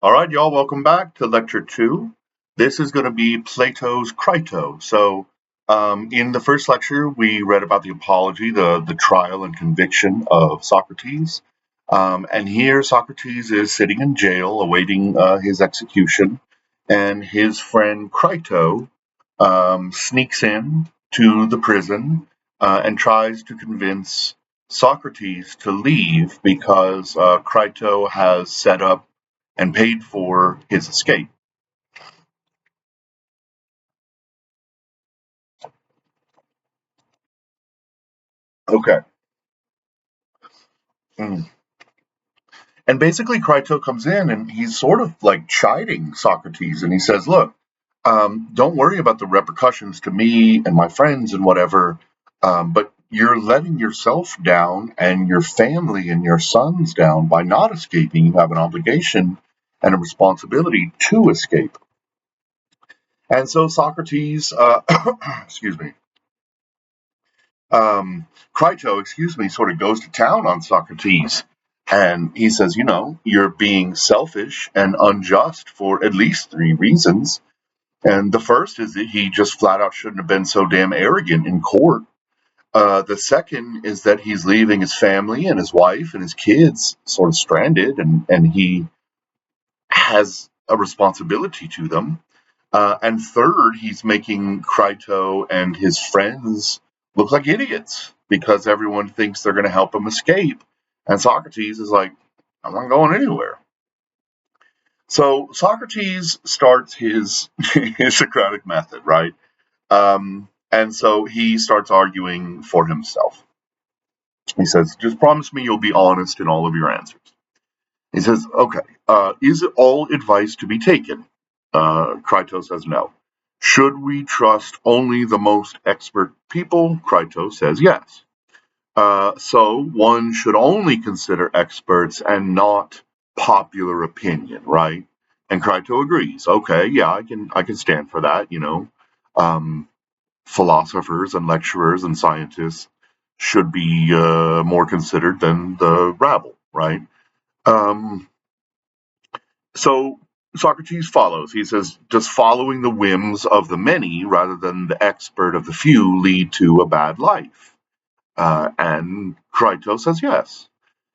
All right, y'all, welcome back to Lecture 2. This is going to be Plato's Crito. In the first lecture, we read about the apology, the trial and conviction of Socrates. And here, Socrates is sitting in jail awaiting his execution, and his friend Crito sneaks in to the prison and tries to convince Socrates to leave because Crito has set up and paid for his escape. Okay. Mm. And basically, Crito comes in and he's sort of like chiding Socrates, and he says, "Look, don't worry about the repercussions to me and my friends and whatever, but you're letting yourself down and your family and your sons down by not escaping. You have an obligation and a responsibility to escape." And so Socrates, excuse me, Crito, sort of goes to town on Socrates. And he says, you're being selfish and unjust for at least three reasons. And the first is that he just flat out shouldn't have been so damn arrogant in court. The second is that he's leaving his family and his wife and his kids sort of stranded, and he has a responsibility to them. And third, he's making Crito and his friends look like idiots because everyone thinks they're going to help him escape. And Socrates is like, I'm not going anywhere. So Socrates starts his, his Socratic method, right? And so he starts arguing for himself. He says, just promise me you'll be honest in all of your answers. He says, okay, is it all advice to be taken? Crito says no. Should we trust only the most expert people? Crito says yes. So one should only consider experts and not popular opinion, right? And Crito agrees. Okay, yeah, I can stand for that. Um, Philosophers and lecturers and scientists should be more considered than the rabble, right? Um, so Socrates follows. He says, does following the whims of the many rather than the expert of the few lead to a bad life? And Crito says yes.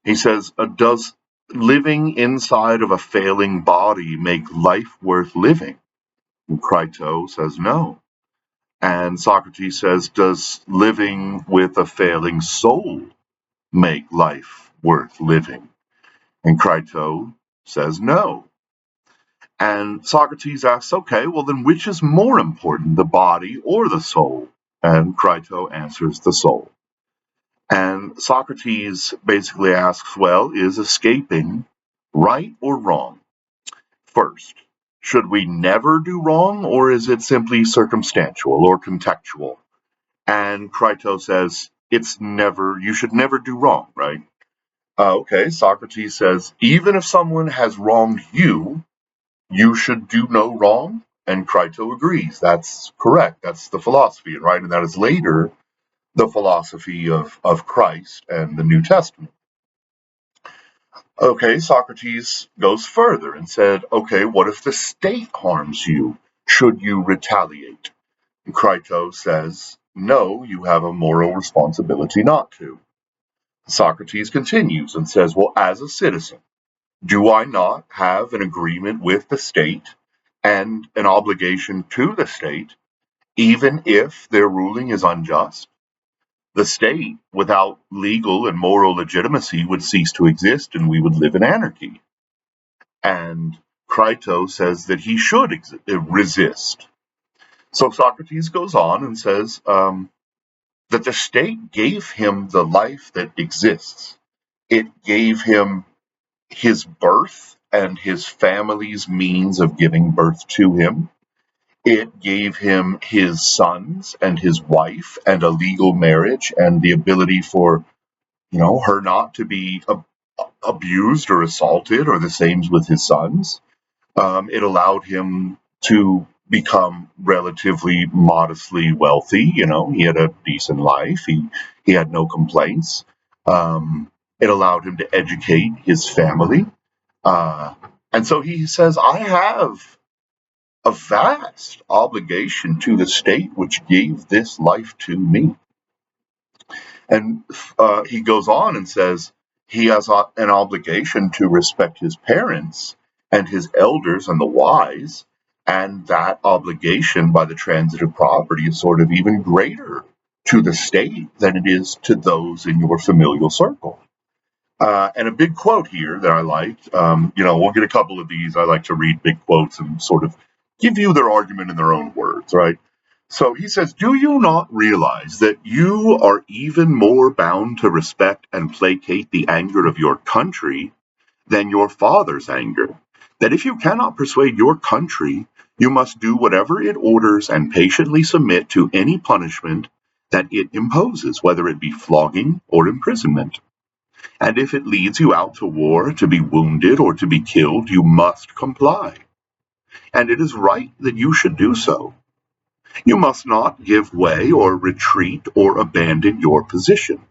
He says, does living inside of a failing body make life worth living? And Crito says no. And Socrates says, does living with a failing soul make life worth living? And Crito says no. And Socrates asks, okay, well, then which is more important, the body or the soul? And Crito answers, the soul. And Socrates basically asks, well, is escaping right or wrong? First, should we never do wrong, or is it simply circumstantial or contextual? And Crito says, you should never do wrong, right? Okay, Socrates says, even if someone has wronged you, you should do no wrong. And Crito agrees. That's correct. That's the philosophy, right? And that is later the philosophy of Christ and the New Testament. Okay, Socrates goes further and said, okay, what if the state harms you? Should you retaliate? And Crito says, no, you have a moral responsibility not to. Socrates continues and says, well, as a citizen, do I not have an agreement with the state and an obligation to the state, even if their ruling is unjust? The state, without legal and moral legitimacy, would cease to exist and we would live in anarchy. And Crito says that he should resist. So Socrates goes on and says that the state gave him the life that exists. It gave him his birth and his family's means of giving birth to him. It gave him his sons and his wife and a legal marriage and the ability for, her not to be abused or assaulted, or the same with his sons. It allowed him to become relatively modestly wealthy. He had a decent life. He had no complaints. It allowed him to educate his family. Uh, And so he says, I have a vast obligation to the state which gave this life to me. And he goes on and says he has an obligation to respect his parents and his elders and the wise. And that obligation by the transitive property is sort of even greater to the state than it is to those in your familial circle. And a big quote here that I liked, we'll get a couple of these. I like to read big quotes and sort of give you their argument in their own words, right? So he says, do you not realize that you are even more bound to respect and placate the anger of your country than your father's anger? That if you cannot persuade your country, you must do whatever it orders and patiently submit to any punishment that it imposes, whether it be flogging or imprisonment. And if it leads you out to war, to be wounded or to be killed, you must comply. And it is right that you should do so. You must not give way or retreat or abandon your position.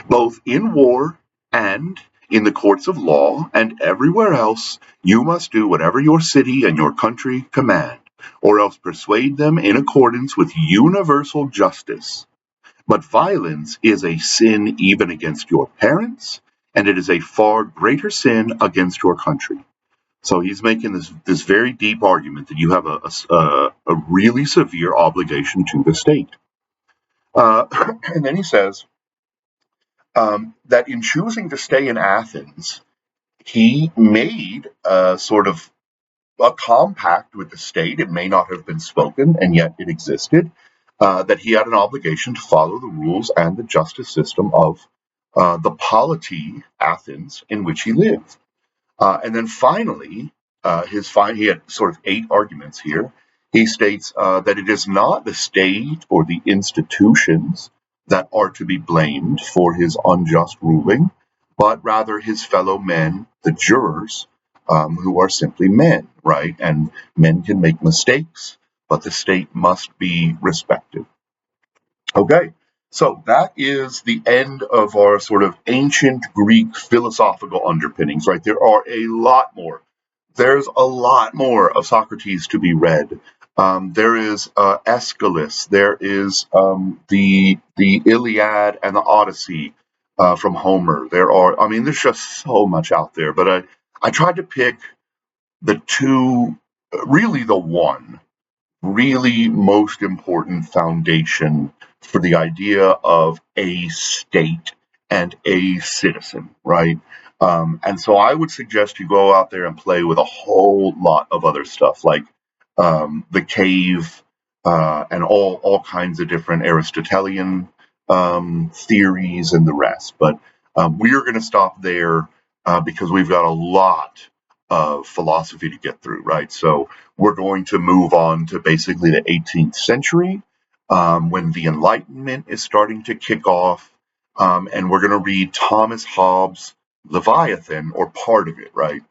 Both in war and in the courts of law and everywhere else, you must do whatever your city and your country command, or else persuade them in accordance with universal justice. But violence is a sin even against your parents, and it is a far greater sin against your country. So he's making this very deep argument that you have a really severe obligation to the state. And then he says that in choosing to stay in Athens, he made a sort of a compact with the state. It may not have been spoken, and yet it existed. That he had an obligation to follow the rules and the justice system of the polity Athens in which he lived. And then finally, he had sort of 8 arguments here. He states that it is not the state or the institutions that are to be blamed for his unjust ruling, but rather his fellow men, the jurors, who are simply men, right? And men can make mistakes, but the state must be respected. Okay, so that is the end of our sort of ancient Greek philosophical underpinnings, right? There are a lot more. There's a lot more of Socrates to be read. There is Aeschylus. There is the Iliad and the Odyssey from Homer. There's just so much out there. But I tried to pick the two, really the one really most important foundation for the idea of a state and a citizen, right? And so I would suggest you go out there and play with a whole lot of other stuff like the cave and all kinds of different Aristotelian theories and the rest. But we are going to stop there because we've got a lot of philosophy to get through, right? So we're going to move on to basically the 18th century when the Enlightenment is starting to kick off. And we're going to read Thomas Hobbes' Leviathan, or part of it, right?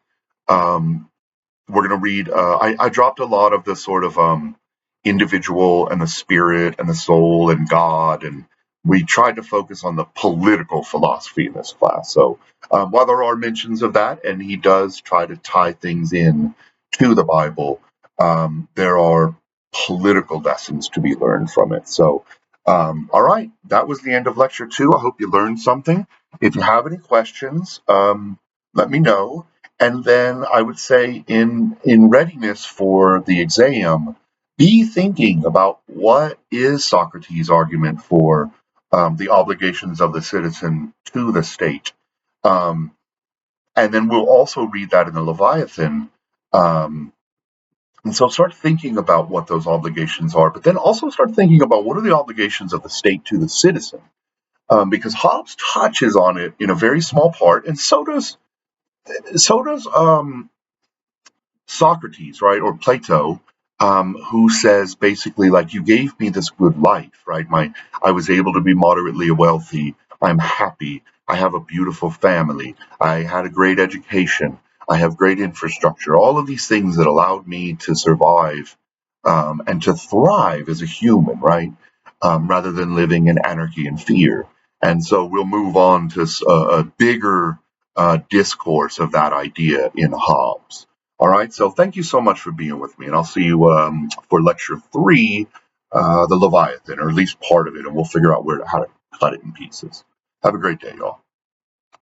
We're going to read, I dropped a lot of the sort of individual and the spirit and the soul and God, and we tried to focus on the political philosophy in this class. So while there are mentions of that, and he does try to tie things in to the Bible, there are political lessons to be learned from it. So, all right, that was the end of lecture 2. I hope you learned something. If you have any questions, let me know. And then I would say in readiness for the exam, be thinking about what is Socrates' argument for the obligations of the citizen to the state. And then we'll also read that in the Leviathan. And so start thinking about what those obligations are, but then also start thinking about what are the obligations of the state to the citizen. Because Hobbes touches on it in a very small part, and so does Socrates, right, or Plato, who says basically like you gave me this good life, right? I was able to be moderately wealthy. I'm happy. I have a beautiful family. I had a great education. I have great infrastructure. All of these things that allowed me to survive and to thrive as a human, right? Rather than living in anarchy and fear. And so we'll move on to a bigger discourse of that idea in Hobbes. All right, so thank you so much for being with me, and I'll see you for lecture 3, the Leviathan, or at least part of it, and we'll figure out how to cut it in pieces. Have a great day, y'all.